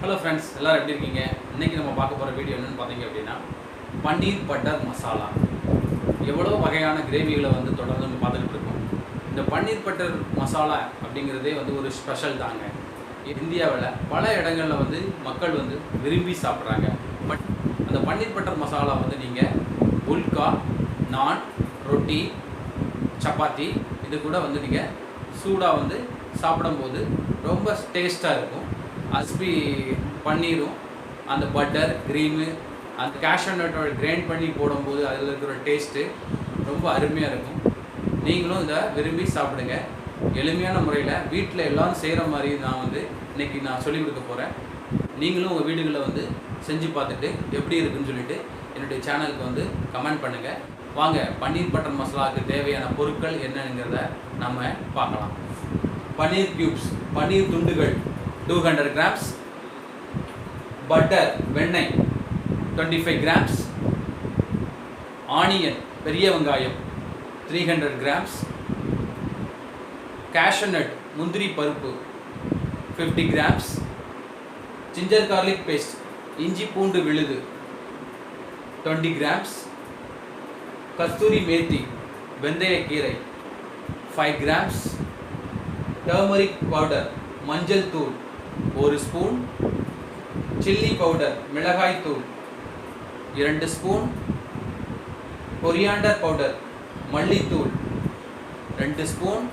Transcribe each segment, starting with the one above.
Hello friends, எல்லோரும் எப்படி இருக்கீங்க? இன்றைக்கி நம்ம பார்க்க போகிற வீடியோ என்னென்னு பார்த்தீங்க அப்படின்னா பன்னீர் பட்டர் மசாலா. எவ்வளோ வகையான கிரேவிகளை வந்து தொடர்ந்து நம்ம பார்த்துக்கிட்டு இருக்கோம். இந்த பன்னீர் பட்டர் மசாலா அப்படிங்கிறதே வந்து ஒரு ஸ்பெஷல் தாங்க. இந்தியாவில் பல இடங்களில் வந்து மக்கள் வந்து விரும்பி சாப்பிட்றாங்க. பட் அந்த பன்னீர் பட்டர் மசாலா வந்து நீங்கள் புல்கா, நான், ரொட்டி, சப்பாத்தி இது கூட வந்து நீங்கள் சூடாக வந்து சாப்பிடும்போது ரொம்ப டேஸ்ட்டாக இருக்கும். அஸ்பி பன்னீரும் அந்த பட்டர் க்ரீமு அந்த கேஷ்யூ நட்டோட கிரைண்ட் பண்ணி போடும்போது அதில் இருக்கிற டேஸ்ட்டு ரொம்ப அருமையாக இருக்கும். நீங்களும் இதை விரும்பி சாப்பிடுங்க. எளிமையான முறையில் வீட்டில் எல்லோரும் செய்கிற மாதிரி இன்றைக்கி நான் சொல்லிக் கொடுக்க போகிறேன். நீங்களும் உங்கள் வீடுகளில் வந்து செஞ்சு பார்த்துட்டு எப்படி இருக்குதுன்னு சொல்லிவிட்டு என்னுடைய சேனலுக்கு வந்து கமெண்ட் பண்ணுங்கள். வாங்க, பன்னீர் பட்டர் மசாலாவுக்கு தேவையான பொருட்கள் என்னங்கிறத நம்ம பார்க்கலாம். பன்னீர் க்யூப்ஸ், பன்னீர் துண்டுகள் 200 grams, பட்டர் வெண்ணெய் 25 grams, ஆனியன் பெரிய வெங்காயம் 300 grams, கேஷ்யூ நட் முந்திரி பருப்பு 50 grams, ஜிஞ்சர் கார்லிக் பேஸ்ட் இஞ்சி பூண்டு விழுது 20 grams, கஸ்தூரி மேத்தி வெந்தயக்கீரை 5 grams, டர்மரிக் பவுடர் மஞ்சள் தூள் 1 ஸ்பூன், சில்லி பவுடர் மிளகாய் தூள் 2 ஸ்பூன், கொரியாண்டர் பவுடர் மல்லித்தூள் 2 spoon,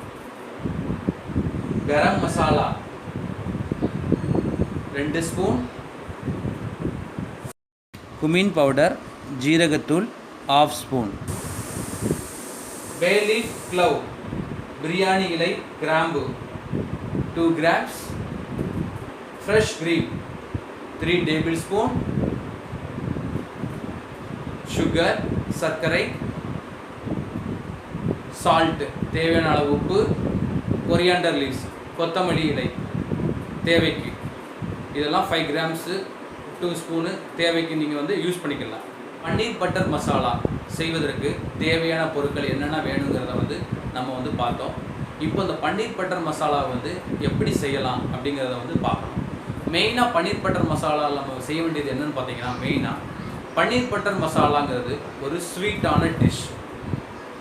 garam masala 2 spoon, cumin powder ஜீரகத்தூள் 1/2 spoon, bay leaf clove biryani இலை கிராம்பு 2 grams, fresh cream 3 tablespoon, sugar சர்க்கரை, salt தேவையான அளவு உப்பு, கொரியாண்டர் லீவ்ஸ் கொத்தமல்லி இலை தேவைக்கு. இதெல்லாம் 5 grams 2 ஸ்பூனு தேவைக்கு நீங்கள் வந்து யூஸ் பண்ணிக்கலாம். பன்னீர் பட்டர் மசாலா செய்வதற்கு தேவையான பொருட்கள் என்னென்ன வேணுங்கிறத வந்து நம்ம வந்து பார்த்தோம். இப்போ இந்த பன்னீர் பட்டர் மசாலா வந்து எப்படி செய்யலாம் அப்படிங்கிறத வந்து பார்க்கணும். மெயினாக பன்னீர் பட்டர் மசாலா நம்ம செய்ய வேண்டியது என்னென்னு பார்த்தீங்கன்னா, மெயினாக பன்னீர் பட்டர் மசாலாங்கிறது ஒரு ஸ்வீட்டான டிஷ்,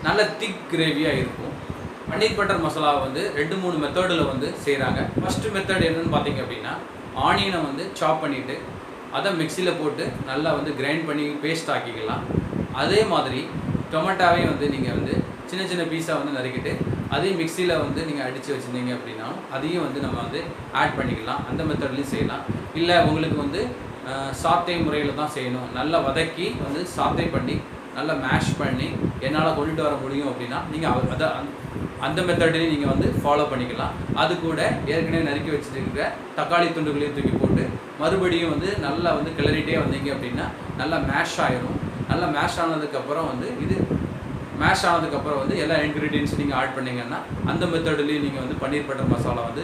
நல்ல திக் கிரேவியாக இருக்கும். பன்னீர் பட்டர் மசாலா வந்து 2-3 மெத்தடில் வந்து செய்கிறாங்க. ஃபஸ்ட்டு மெத்தட் என்னென்னு பார்த்தீங்க அப்படின்னா, ஆனியனை வந்து சாப் பண்ணிவிட்டு அதை மிக்சியில் போட்டு நல்லா வந்து கிரைண்ட் பண்ணி பேஸ்ட் ஆக்கிக்கலாம். அதே மாதிரி டொமேட்டோவையும் வந்து நீங்கள் வந்து சின்ன சின்ன பீஸாக வந்து நறுக்கிட்டு அதையும் மிக்சியில் வந்து நீங்கள் அடித்து வச்சுருந்தீங்க அப்படின்னா அதையும் வந்து நம்ம வந்து ஆட் பண்ணிக்கலாம். அந்த மெத்தட்லேயும் செய்யலாம். இல்லை உங்களுக்கு வந்து சாத்தை முறையில் தான் செய்யணும், நல்லா வதக்கி வந்து சாத்தை பண்ணி நல்லா மேஷ் பண்ணி என்னால் கொண்டுட்டு வர முடியும் அப்படின்னா நீங்கள் அதை அந்த மெத்தட்லேயும் நீங்கள் வந்து ஃபாலோ பண்ணிக்கலாம். அது கூட ஏற்கனவே நறுக்கி வச்சுருக்கிற தக்காளி துண்டுகளையும் தூக்கி போட்டு மறுபடியும் வந்து நல்லா வந்து கிளறிட்டே வந்தீங்க அப்படின்னா நல்லா மேஷ் ஆயிரும். நல்லா மேஷ் ஆனதுக்கப்புறம் வந்து எல்லா இன்க்ரீடியன்ஸும் நீங்கள் ஆட் பண்ணிங்கன்னா அந்த மெத்தட்லேயும் நீங்கள் வந்து பன்னீர் பட்டர் மசாலா வந்து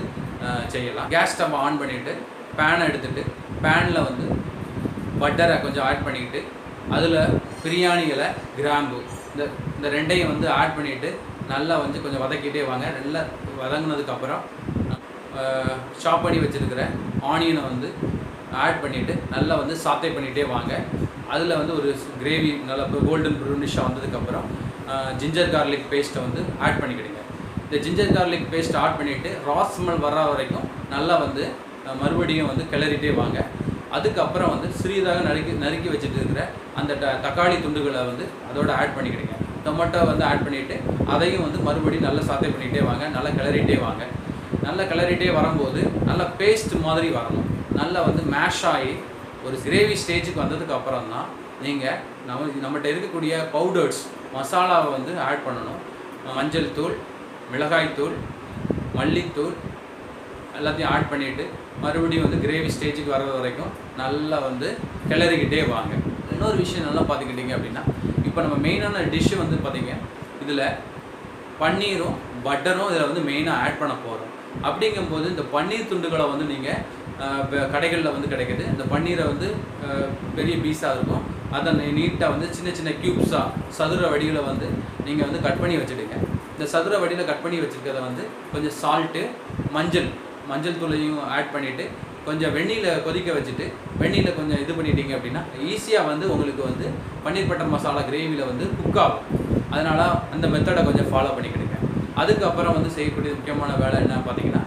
செய்யலாம். கேஸ் ஸ்டவ் ஆன் பண்ணிவிட்டு பேனை எடுத்துகிட்டு பேனில் வந்து பட்டரை கொஞ்சம் ஆட் பண்ணிக்கிட்டு அதில் பிரியாணி இலை கிராம்பு இந்த ரெண்டையும் வந்து ஆட் பண்ணிவிட்டு நல்லா வந்து கொஞ்சம் வதக்கிட்டே வாங்க. நல்லா வதங்கினதுக்கப்புறம் சாப் பண்ணி வச்சுருக்கிற ஆனியனை வந்து ஆட் பண்ணிவிட்டு நல்லா வந்து சாத்தை பண்ணிகிட்டே வாங்க. அதில் வந்து ஒரு கிரேவி நல்லா கோல்டன் ப்ரௌனிஷாக வந்ததுக்கப்புறம் ஜிஞ்சர் கார்லிக் பேஸ்ட்டை வந்து ஆட் பண்ணிக்கிடுங்க. இந்த ஜிஞ்சர் கார்லிக் பேஸ்ட் ஆட் பண்ணிவிட்டு ரா ஸ்மெல் வர்ற வரைக்கும் நல்லா வந்து மறுபடியும் வந்து கிளறிட்டே வாங்க. அதுக்கப்புறம் வந்து சிறியதாக நறுக்கி வச்சுட்டு இருக்கிற அந்த தக்காளி துண்டுகளை வந்து அதோட ஆட் பண்ணிக்கிடுங்க. டொமேட்டோ வந்து ஆட் பண்ணிவிட்டு அதையும் வந்து மறுபடியும் நல்லா சாத்தை பண்ணிகிட்டே வாங்க. நல்லா கிளறிட்டே வாங்க. நல்லா கிளறிட்டே வரும்போது நல்லா பேஸ்ட் மாதிரி வரணும். நல்லா வந்து மேஷ் ஆகி ஒரு கிரேவி ஸ்டேஜுக்கு வந்ததுக்கு அப்புறம் தான் நீங்கள் நம்மகிட்ட இருக்கக்கூடிய பவுடர்ஸ் மசாலாவை வந்து ஆட் பண்ணணும். மஞ்சள் தூள், மிளகாய் தூள், மல்லித்தூள் எல்லாத்தையும் ஆட் பண்ணிவிட்டு மறுபடியும் வந்து கிரேவி ஸ்டேஜுக்கு வர்றது வரைக்கும் நல்லா வந்து கிளறிக்கிட்டே வாங்க. இன்னொரு விஷயம் நல்லா பார்த்துக்கிட்டிங்க அப்படின்னா, இப்போ நம்ம மெயினான டிஷ்ஷு வந்து பார்த்திங்க, இதில் பன்னீரும் பட்டரும் இதில் வந்து மெயினாக ஆட் பண்ண போகிறோம். அப்படிங்கும்போது இந்த பன்னீர் துண்டுகளை வந்து நீங்கள் கடைகளில் வந்து கிடைக்கிது. இந்த பன்னீரை வந்து பெரிய பீஸாக இருக்கும். அதை நீட்டாக வந்து சின்ன சின்ன க்யூப்ஸாக சதுர வடிவில் வந்து நீங்கள் வந்து கட் பண்ணி வச்சுடுங்க. இந்த சதுர வடிவில் கட் பண்ணி வச்சுருக்கிறத வந்து கொஞ்சம் சால்ட்டு, மஞ்சள் தூளையும் ஆட் பண்ணிவிட்டு கொஞ்சம் வெந்நீரில் கொதிக்க வச்சுட்டு வெந்நீரில் கொஞ்சம் இது பண்ணிட்டீங்க அப்படின்னா ஈஸியாக வந்து உங்களுக்கு வந்து பன்னீர் பட்டர் மசாலா கிரேவியில் வந்து குக் ஆகும். அதனால் அந்த மெத்தடை கொஞ்சம் ஃபாலோ பண்ணிக்கிடுங்க. அதுக்கப்புறம் வந்து செய்யக்கூடிய முக்கியமான வேலை என்ன பார்த்தீங்கன்னா,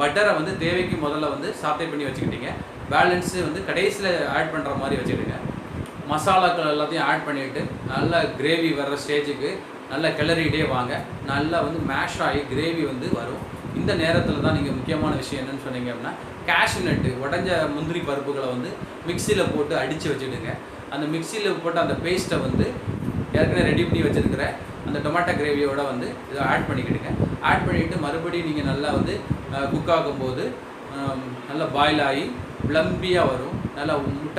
பட்டரை வந்து தேவைக்கு முதல்ல வந்து சாத்தே பண்ணி வச்சுக்கிட்டீங்க. பேலன்ஸு வந்து கடைசியில் ஆட் பண்ணுற மாதிரி வச்சுக்கிடுங்க. மசாலாக்கள் எல்லாத்தையும் ஆட் பண்ணிவிட்டு நல்லா கிரேவி வர்ற ஸ்டேஜுக்கு நல்லா கிளறிகிட்டே வாங்க. நல்லா வந்து மேஷ் ஆகி கிரேவி வந்து வரும். இந்த நேரத்தில் தான் நீங்கள் முக்கியமான விஷயம் என்னென்னு சொன்னீங்க அப்படின்னா, கேஷ்யூ நட்டு உடஞ்ச முந்திரி பருப்புகளை வந்து மிக்சியில் போட்டு அடித்து வச்சுடுங்க. அந்த மிக்சியில் போட்டு அந்த பேஸ்ட்டை வந்து ஏற்கனவே ரெடி பண்ணி வச்சுருக்கிற அந்த டொமேட்டோ கிரேவியோட வந்து இதை ஆட் பண்ணிக்கிடுங்க. ஆட் பண்ணிவிட்டு மறுபடியும் நீங்கள் நல்லா வந்து குக் ஆகும்போது நல்லா பாயில் ஆகி ப்ளம்பியாக வரும். நல்லா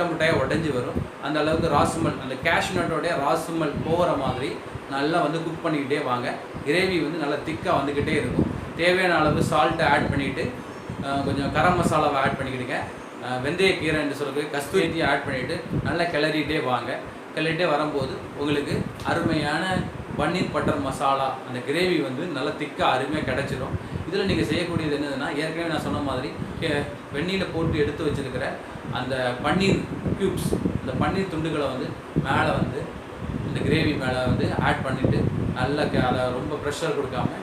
முட்டையாக உடஞ்சி வரும். அந்த அளவுக்கு ராசுமல் அந்த கேஷ்யூ நட்டோடைய ராசுமல் போகிற மாதிரி நல்லா வந்து குக் பண்ணிக்கிட்டே வாங்க. கிரேவி வந்து நல்லா திக்காக வந்துக்கிட்டே இருக்கும். தேவையான அளவு சால்ட்டை ஆட் பண்ணிவிட்டு கொஞ்சம் கரம் மசாலாவை ஆட் பண்ணிக்கிடுங்க. வெந்தயக்கீரை என்று சொல்லுறது கஸ்தூரியை ஆட் பண்ணிவிட்டு நல்லா கிளறிகிட்டே வாங்க. கிளறிட்டே வரும்போது உங்களுக்கு அருமையான பன்னீர் பட்டர் மசாலா அந்த கிரேவி வந்து நல்லா திக்காக அருமையாக கிடச்சிடும். இதில் நீங்கள் செய்யக்கூடியது என்னதுன்னா, ஏற்கனவே நான் சொன்ன மாதிரி வெந்நீரில் போட்டு எடுத்து வச்சுருக்கிற அந்த பன்னீர் க்யூப்ஸ், அந்த பன்னீர் துண்டுகளை வந்து மேலே வந்து இந்த கிரேவி மேலே வந்து ஆட் பண்ணிவிட்டு நல்லா அதை ரொம்ப ப்ரெஷர் கொடுக்காம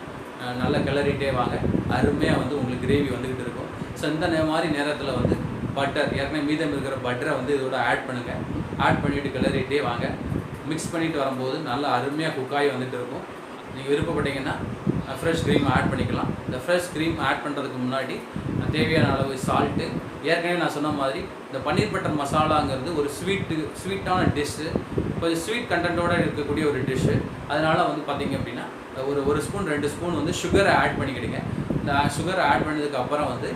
நல்லா கிளறிட்டே வாங்க. அருமையாக வந்து உங்களுக்கு கிரேவி வந்துக்கிட்டு இருக்கும். ஸோ இந்த மாதிரி நேரத்தில் வந்து பட்டர் ஏற்கனவே மீதம் இருக்கிற பட்டரை வந்து இதோட ஆட் பண்ணுங்கள். ஆட் பண்ணிவிட்டு கிளறிட்டே வாங்க. மிக்ஸ் பண்ணிவிட்டு வரும்போது நல்லா அருமையாக குக்காகி வந்துட்டு இருக்கும். நீங்கள் விருப்பப்பட்டீங்கன்னா ஃப்ரெஷ் க்ரீம் ஆட் பண்ணிக்கலாம். இந்த ஃப்ரெஷ் க்ரீம் ஆட் பண்ணுறதுக்கு முன்னாடி தேவையான அளவு சால்ட்டு, ஏற்கனவே நான் சொன்ன மாதிரி இந்த பன்னீர் பட்டர் மசாலாங்கிறது ஒரு ஸ்வீட்டான டிஷ்ஷு, கொஞ்சம் ஸ்வீட் கண்டென்ட்டோடு இருக்கக்கூடிய ஒரு டிஷ்ஷு. அதனால் வந்து பார்த்திங்க அப்படின்னா ஒரு ஸ்பூன் 2 ஸ்பூன் வந்து சுகரை ஆட் பண்ணிக்கிடுங்க. இந்த சுகரை ஆட் பண்ணதுக்கு அப்புறம் வந்து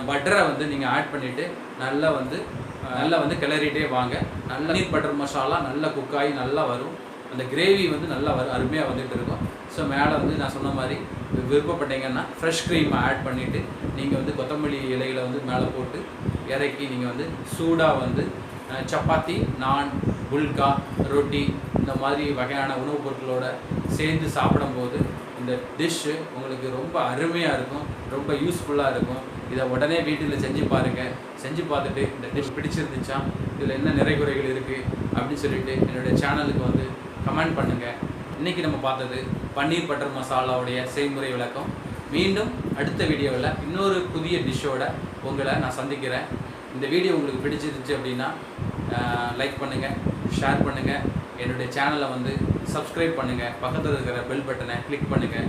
பட்டரை வந்து நீங்கள் ஆட் பண்ணிவிட்டு நல்லா வந்து கிளறிட்டே வாங்க. நல்லா பன்னீர் பட்டர் மசாலா நல்லா குக்காகி நல்லா வரும். அந்த கிரேவி வந்து நல்லா அருமையாக வந்துட்டு இருக்கும். ஸோ மேலே வந்து நான் சொன்ன மாதிரி விருப்பப்பட்டீங்கன்னா ஃப்ரெஷ் க்ரீமை ஆட் பண்ணிவிட்டு நீங்கள் வந்து கொத்தமல்லி இலைகளை வந்து மேலே போட்டு இறக்கி நீங்கள் வந்து சூடாக வந்து சப்பாத்தி, நான், புல்கா, ரொட்டி இந்த மாதிரி வகையான உணவுப் பொருட்களோடு சேர்ந்து சாப்பிடும்போது இந்த டிஷ்ஷு உங்களுக்கு ரொம்ப அருமையாக இருக்கும், ரொம்ப யூஸ்ஃபுல்லாக இருக்கும். இதை உடனே வீட்டில் செஞ்சு பாருங்கள். செஞ்சு பார்த்துட்டு இந்த டிஷ் பிடிச்சிருந்துச்சா, இதில் என்ன நிறைகுறைகள் இருக்குது அப்படின்னு சொல்லிட்டு என்னுடைய சேனலுக்கு வந்து கமெண்ட் பண்ணுங்கள். இன்றைக்கி நம்ம பார்த்தது பன்னீர் பட்டர் மசாலாவுடைய செய்முறை விளக்கம். மீண்டும் அடுத்த வீடியோவில் இன்னொரு புதிய டிஷ்ஷோட உங்களை நான் சந்திக்கிறேன். இந்த வீடியோ உங்களுக்கு பிடிச்சிருந்துச்சு அப்படின்னா லைக் பண்ணுங்கள், ஷேர் பண்ணுங்கள், என்னுடைய சேனலை வந்து சப்ஸ்கிரைப் பண்ணுங்கள், பக்கத்தில் இருக்கிற பெல் பட்டனை கிளிக் பண்ணுங்கள்.